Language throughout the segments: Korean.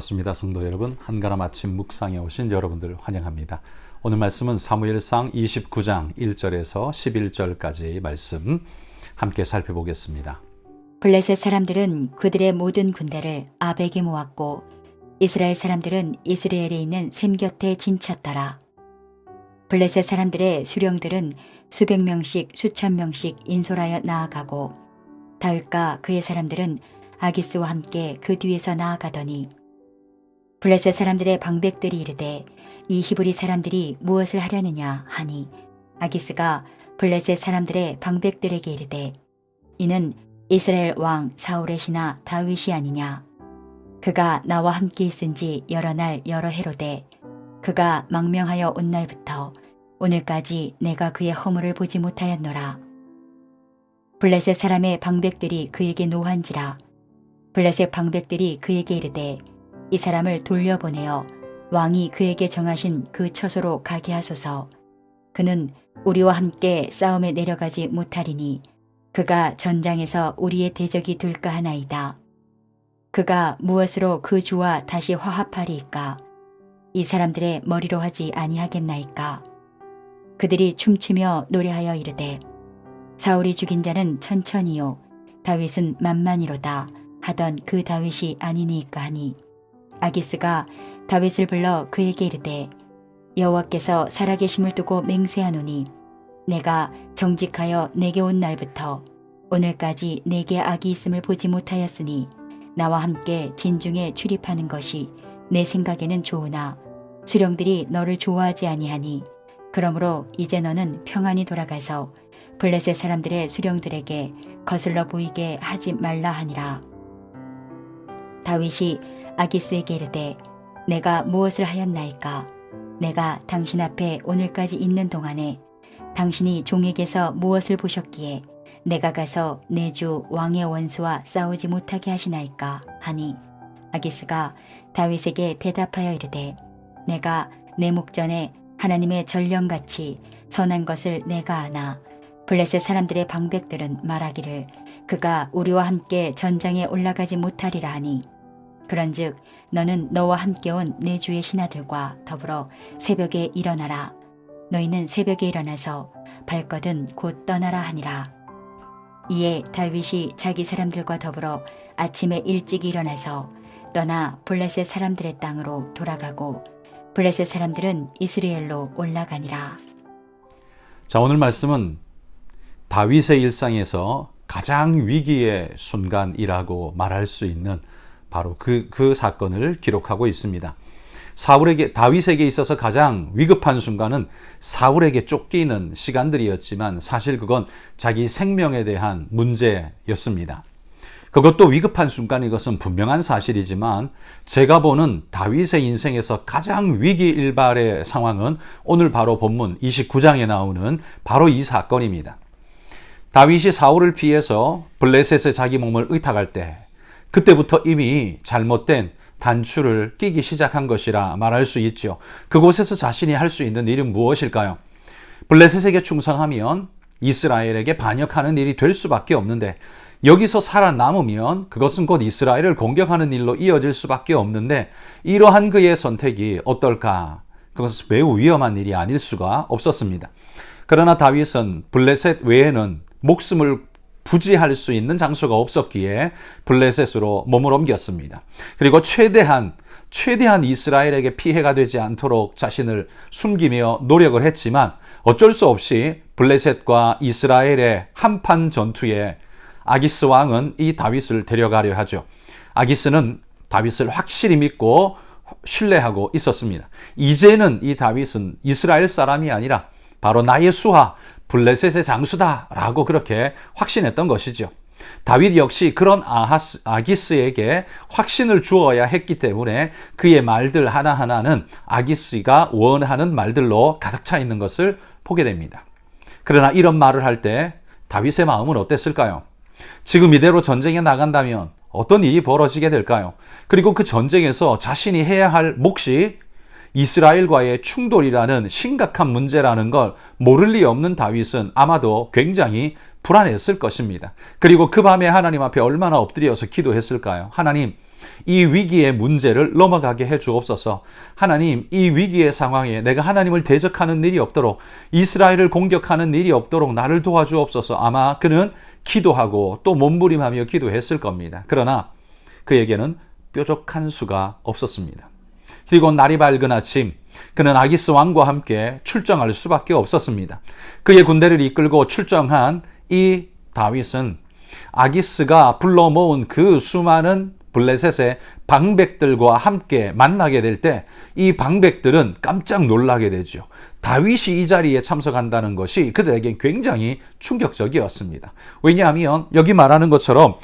반갑습니다. 성도 여러분, 한가람 아침 묵상에 오신 여러분들 환영합니다. 오늘 말씀은 사무엘상 29장 1절에서 11절까지의 말씀 함께 살펴보겠습니다. 블레셋 사람들은 그들의 모든 군대를 아벡에 모았고 이스라엘 사람들은 이스라엘에 있는 셈 곁에 진쳤더라. 블레셋 사람들의 수령들은 수백 명씩 수천 명씩 인솔하여 나아가고 다윗과 그의 사람들은 아기스와 함께 그 뒤에서 나아가더니 블레셋 사람들의 방백들이 이르되 이 히브리 사람들이 무엇을 하려느냐 하니 아기스가 블레셋 사람들의 방백들에게 이르되 이는 이스라엘 왕 사울의 신하 다윗이 아니냐. 그가 나와 함께 있은지 여러 날 여러 해로되 그가 망명하여 온 날부터 오늘까지 내가 그의 허물을 보지 못하였노라. 블레셋 사람의 방백들이 그에게 노한지라. 블레셋 방백들이 그에게 이르되 이 사람을 돌려보내어 왕이 그에게 정하신 그 처소로 가게 하소서. 그는 우리와 함께 싸움에 내려가지 못하리니 그가 전장에서 우리의 대적이 될까 하나이다. 그가 무엇으로 그 주와 다시 화합하리이까? 이 사람들의 머리로 하지 아니하겠나이까? 그들이 춤추며 노래하여 이르되 사울이 죽인 자는 천천히요 다윗은 만만히로다 하던 그 다윗이 아니니까 하니 아기스가 다윗을 불러 그에게 이르되 여호와께서 살아계심을 두고 맹세하노니 내가 정직하여 내게 온 날부터 오늘까지 내게 악이 있음을 보지 못하였으니 나와 함께 진중에 출입하는 것이 내 생각에는 좋으나 수령들이 너를 좋아하지 아니하니 그러므로 이제 너는 평안히 돌아가서 블레셋 사람들의 수령들에게 거슬러 보이게 하지 말라 하니라. 다윗이 아기스에게 이르되 내가 무엇을 하였나이까? 내가 당신 앞에 오늘까지 있는 동안에 당신이 종에게서 무엇을 보셨기에 내가 가서 내 주 왕의 원수와 싸우지 못하게 하시나이까? 하니 아기스가 다윗에게 대답하여 이르되 내가 내 목전에 하나님의 전령같이 선한 것을 내가 아나 블레셋 사람들의 방백들은 말하기를 그가 우리와 함께 전장에 올라가지 못하리라 하니 그런즉 너는 너와 함께 온 내 주의 신하들과 더불어 새벽에 일어나라. 너희는 새벽에 일어나서 발거든 곧 떠나라 하니라. 이에 다윗이 자기 사람들과 더불어 아침에 일찍 일어나서 떠나 블레셋 사람들의 땅으로 돌아가고 블레셋 사람들은 이스라엘로 올라가니라. 자, 오늘 말씀은 다윗의 일상에서 가장 위기의 순간이라고 말할 수 있는 바로 그 사건을 기록하고 있습니다. 다윗에게 있어서 가장 위급한 순간은 사울에게 쫓기는 시간들이었지만 사실 그건 자기 생명에 대한 문제였습니다. 그것도 위급한 순간인 것은 분명한 사실이지만 제가 보는 다윗의 인생에서 가장 위기일발의 상황은 오늘 바로 본문 29장에 나오는 바로 이 사건입니다. 다윗이 사울을 피해서 블레셋에 자기 몸을 의탁할 때 그때부터 이미 잘못된 단추를 끼기 시작한 것이라 말할 수 있죠. 그곳에서 자신이 할 수 있는 일은 무엇일까요? 블레셋에게 충성하면 이스라엘에게 반역하는 일이 될 수밖에 없는데 여기서 살아남으면 그것은 곧 이스라엘을 공격하는 일로 이어질 수밖에 없는데 이러한 그의 선택이 어떨까? 그것은 매우 위험한 일이 아닐 수가 없었습니다. 그러나 다윗은 블레셋 외에는 목숨을 부지할 수 있는 장소가 없었기에 블레셋으로 몸을 옮겼습니다. 그리고 최대한 이스라엘에게 피해가 되지 않도록 자신을 숨기며 노력을 했지만 어쩔 수 없이 블레셋과 이스라엘의 한판 전투에 아기스 왕은 이 다윗을 데려가려 하죠. 아기스는 다윗을 확실히 믿고 신뢰하고 있었습니다. 이제는 이 다윗은 이스라엘 사람이 아니라 바로 나의 수하 블레셋의 장수다라고 그렇게 확신했던 것이죠. 다윗 역시 그런 아기스에게 확신을 주어야 했기 때문에 그의 말들 하나하나는 아기스가 원하는 말들로 가득 차 있는 것을 보게 됩니다. 그러나 이런 말을 할 때 다윗의 마음은 어땠을까요? 지금 이대로 전쟁에 나간다면 어떤 일이 벌어지게 될까요? 그리고 그 전쟁에서 자신이 해야 할 몫이 이스라엘과의 충돌이라는 심각한 문제라는 걸 모를 리 없는 다윗은 아마도 굉장히 불안했을 것입니다. 그리고 그 밤에 하나님 앞에 얼마나 엎드려서 기도했을까요? 하나님, 이 위기의 문제를 넘어가게 해 주옵소서. 하나님, 이 위기의 상황에 내가 하나님을 대적하는 일이 없도록, 이스라엘을 공격하는 일이 없도록 나를 도와주옵소서. 아마 그는 기도하고 또 몸부림하며 기도했을 겁니다. 그러나 그에게는 뾰족한 수가 없었습니다. 그리고 날이 밝은 아침, 그는 아기스 왕과 함께 출정할 수밖에 없었습니다. 그의 군대를 이끌고 출정한 이 다윗은 아기스가 불러 모은 그 수많은 블레셋의 방백들과 함께 만나게 될 때 이 방백들은 깜짝 놀라게 되죠. 다윗이 이 자리에 참석한다는 것이 그들에게 굉장히 충격적이었습니다. 왜냐하면 여기 말하는 것처럼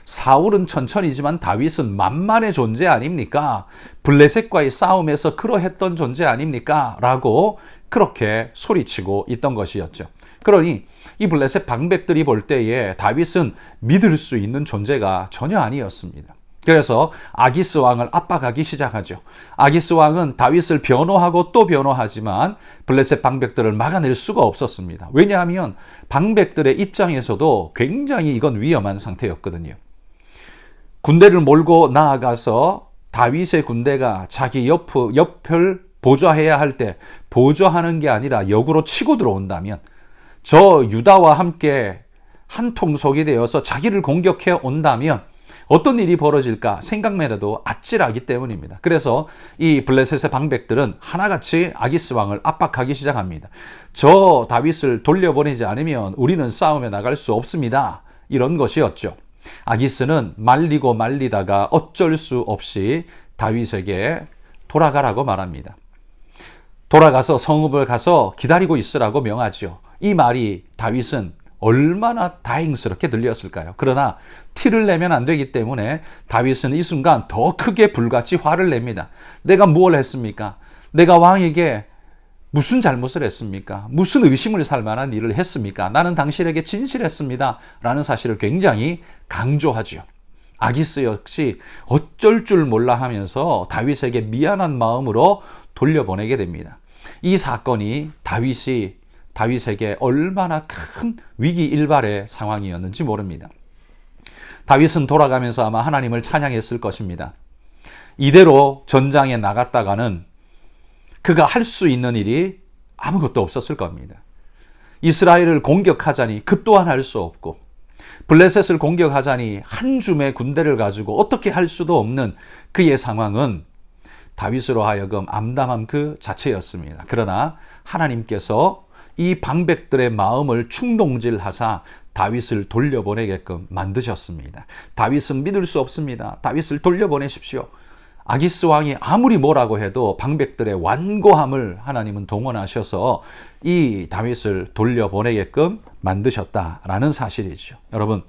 사울은 천천히지만 다윗은 만만의 존재 아닙니까? 블레셋과의 싸움에서 그러했던 존재 아닙니까? 라고 그렇게 소리치고 있던 것이었죠. 그러니 이 블레셋 방백들이 볼 때에 다윗은 믿을 수 있는 존재가 전혀 아니었습니다. 그래서 아기스 왕을 압박하기 시작하죠. 아기스 왕은 다윗을 변호하고 또 변호하지만 블레셋 방백들을 막아낼 수가 없었습니다. 왜냐하면 방백들의 입장에서도 굉장히 이건 위험한 상태였거든요. 군대를 몰고 나아가서 다윗의 군대가 자기 옆을 보좌해야 할 때 보좌하는 게 아니라 역으로 치고 들어온다면 저 유다와 함께 한 통속이 되어서 자기를 공격해 온다면 어떤 일이 벌어질까 생각만 해도 아찔하기 때문입니다. 그래서 이 블레셋의 방백들은 하나같이 아기스 왕을 압박하기 시작합니다. 저 다윗을 돌려보내지 않으면 우리는 싸움에 나갈 수 없습니다. 이런 것이었죠. 아기스는 말리고 말리다가 어쩔 수 없이 다윗에게 돌아가라고 말합니다. 돌아가서 성읍을 가서 기다리고 있으라고 명하죠. 이 말이 다윗은 얼마나 다행스럽게 들렸을까요? 그러나 티를 내면 안 되기 때문에 다윗은 이 순간 더 크게 불같이 화를 냅니다. 내가 무엇을 했습니까? 내가 왕에게 무슨 잘못을 했습니까? 무슨 의심을 살 만한 일을 했습니까? 나는 당신에게 진실했습니다. 라는 사실을 굉장히 강조하죠. 아기스 역시 어쩔 줄 몰라 하면서 다윗에게 미안한 마음으로 돌려보내게 됩니다. 이 사건이 다윗에게 얼마나 큰 위기 일발의 상황이었는지 모릅니다. 다윗은 돌아가면서 아마 하나님을 찬양했을 것입니다. 이대로 전장에 나갔다가는 그가 할 수 있는 일이 아무것도 없었을 겁니다. 이스라엘을 공격하자니 그 또한 할 수 없고, 블레셋을 공격하자니 한 줌의 군대를 가지고 어떻게 할 수도 없는 그의 상황은 다윗으로 하여금 암담함 그 자체였습니다. 그러나 하나님께서 이 방백들의 마음을 충동질하사 다윗을 돌려보내게끔 만드셨습니다. 다윗은 믿을 수 없습니다. 다윗을 돌려보내십시오. 아기스 왕이 아무리 뭐라고 해도 방백들의 완고함을 하나님은 동원하셔서 이 다윗을 돌려보내게끔 만드셨다라는 사실이죠. 여러분,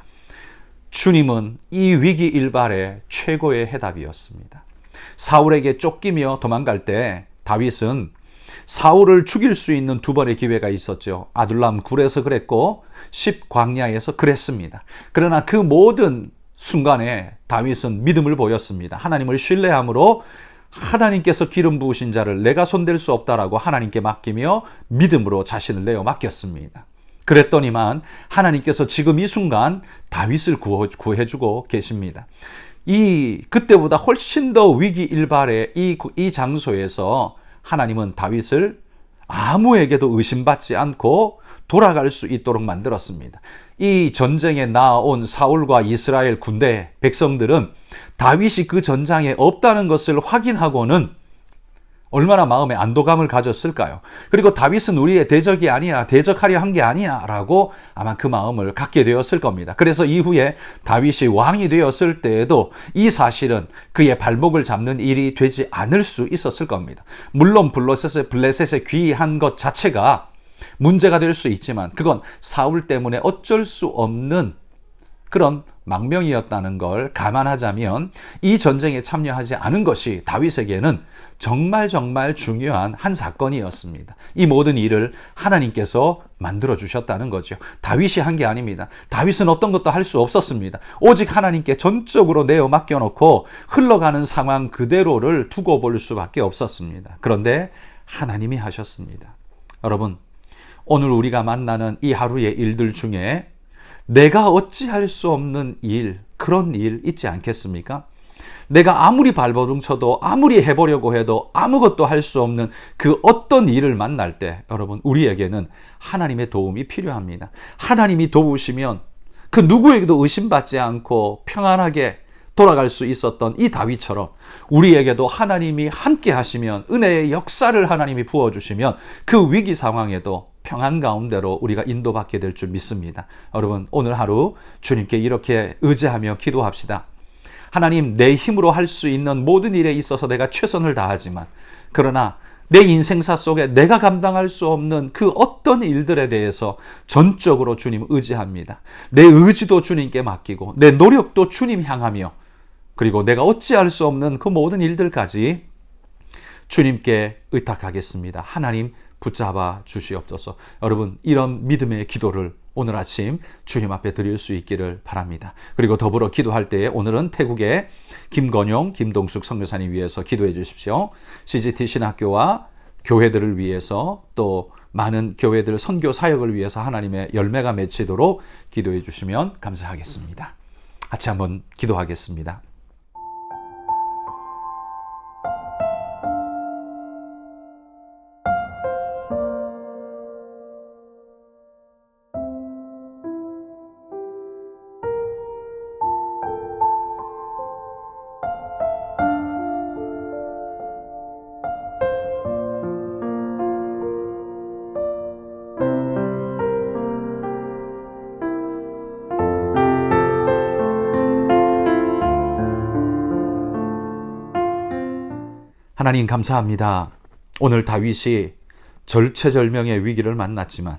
주님은 이 위기 일발의 최고의 해답이었습니다. 사울에게 쫓기며 도망갈 때 다윗은 사울을 죽일 수 있는 두 번의 기회가 있었죠. 아둘람 굴에서 그랬고 십 광야에서 그랬습니다. 그러나 그 모든 순간에 다윗은 믿음을 보였습니다. 하나님을 신뢰함으로 하나님께서 기름 부으신 자를 내가 손댈 수 없다라고 하나님께 맡기며 믿음으로 자신을 내어 맡겼습니다. 그랬더니만 하나님께서 지금 이 순간 다윗을 구해주고 계십니다. 그때보다 훨씬 더 위기 일발의 이 장소에서 하나님은 다윗을 아무에게도 의심받지 않고 돌아갈 수 있도록 만들었습니다. 이 전쟁에 나아온 사울과 이스라엘 군대 백성들은 다윗이 그 전장에 없다는 것을 확인하고는 얼마나 마음에 안도감을 가졌을까요? 그리고 다윗은 우리의 대적이 아니야, 대적하려 한 게 아니야 라고 아마 그 마음을 갖게 되었을 겁니다. 그래서 이후에 다윗이 왕이 되었을 때에도 이 사실은 그의 발목을 잡는 일이 되지 않을 수 있었을 겁니다. 물론 블레셋에 귀한 것 자체가 문제가 될 수 있지만 그건 사울 때문에 어쩔 수 없는 그런 망명이었다는 걸 감안하자면 이 전쟁에 참여하지 않은 것이 다윗에게는 정말 중요한 한 사건이었습니다. 이 모든 일을 하나님께서 만들어 주셨다는 거죠. 다윗이 한 게 아닙니다. 다윗은 어떤 것도 할 수 없었습니다. 오직 하나님께 전적으로 내어 맡겨놓고 흘러가는 상황 그대로를 두고 볼 수밖에 없었습니다. 그런데 하나님이 하셨습니다. 여러분, 오늘 우리가 만나는 이 하루의 일들 중에 내가 어찌할 수 없는 일, 그런 일 있지 않겠습니까? 내가 아무리 발버둥 쳐도 아무리 해보려고 해도 아무것도 할 수 없는 그 어떤 일을 만날 때 여러분 우리에게는 하나님의 도움이 필요합니다. 하나님이 도우시면 그 누구에게도 의심받지 않고 평안하게 돌아갈 수 있었던 이 다윗처럼 우리에게도 하나님이 함께 하시면 은혜의 역사를 하나님이 부어주시면 그 위기 상황에도 평안 가운데로 우리가 인도받게 될 줄 믿습니다. 여러분 오늘 하루 주님께 이렇게 의지하며 기도합시다. 하나님, 내 힘으로 할 수 있는 모든 일에 있어서 내가 최선을 다하지만 그러나 내 인생사 속에 내가 감당할 수 없는 그 어떤 일들에 대해서 전적으로 주님 의지합니다. 내 의지도 주님께 맡기고 내 노력도 주님 향하며 그리고 내가 어찌할 수 없는 그 모든 일들까지 주님께 의탁하겠습니다. 하나님 붙잡아 주시옵소서. 여러분 이런 믿음의 기도를 오늘 아침 주님 앞에 드릴 수 있기를 바랍니다. 그리고 더불어 기도할 때에 오늘은 태국의 김건용, 김동숙 선교사님 위해서 기도해 주십시오. CGT 신학교와 교회들을 위해서 또 많은 교회들 선교 사역을 위해서 하나님의 열매가 맺히도록 기도해 주시면 감사하겠습니다. 같이 한번 기도하겠습니다. 하나님 감사합니다. 오늘 다윗이 절체절명의 위기를 만났지만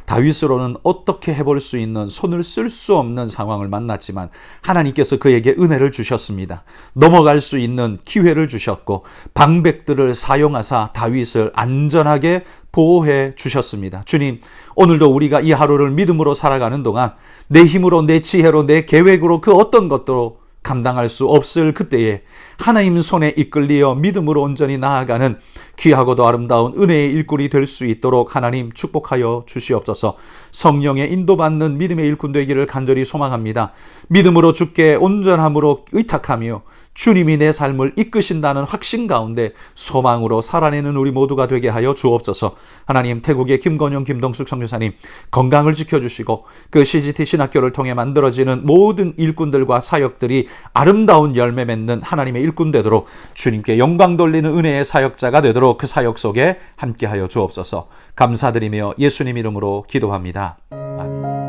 다윗으로는 어떻게 해볼 수 있는 손을 쓸 수 없는 상황을 만났지만 하나님께서 그에게 은혜를 주셨습니다. 넘어갈 수 있는 기회를 주셨고 방백들을 사용하사 다윗을 안전하게 보호해 주셨습니다. 주님, 오늘도 우리가 이 하루를 믿음으로 살아가는 동안 내 힘으로 내 지혜로 내 계획으로 그 어떤 것도 감당할 수 없을 그때에 하나님 손에 이끌리어 믿음으로 온전히 나아가는 귀하고도 아름다운 은혜의 일꾼이 될 수 있도록 하나님 축복하여 주시옵소서. 성령의 인도받는 믿음의 일꾼 되기를 간절히 소망합니다. 믿음으로 주께 온전함으로 의탁하며 주님이 내 삶을 이끄신다는 확신 가운데 소망으로 살아내는 우리 모두가 되게 하여 주옵소서. 하나님, 태국의 김건용, 김동숙 선교사님 건강을 지켜주시고 그 CGT 신학교를 통해 만들어지는 모든 일꾼들과 사역들이 아름다운 열매 맺는 하나님의 일꾼 되도록 주님께 영광 돌리는 은혜의 사역자가 되도록 그 사역 속에 함께하여 주옵소서. 감사드리며 예수님 이름으로 기도합니다. 아멘.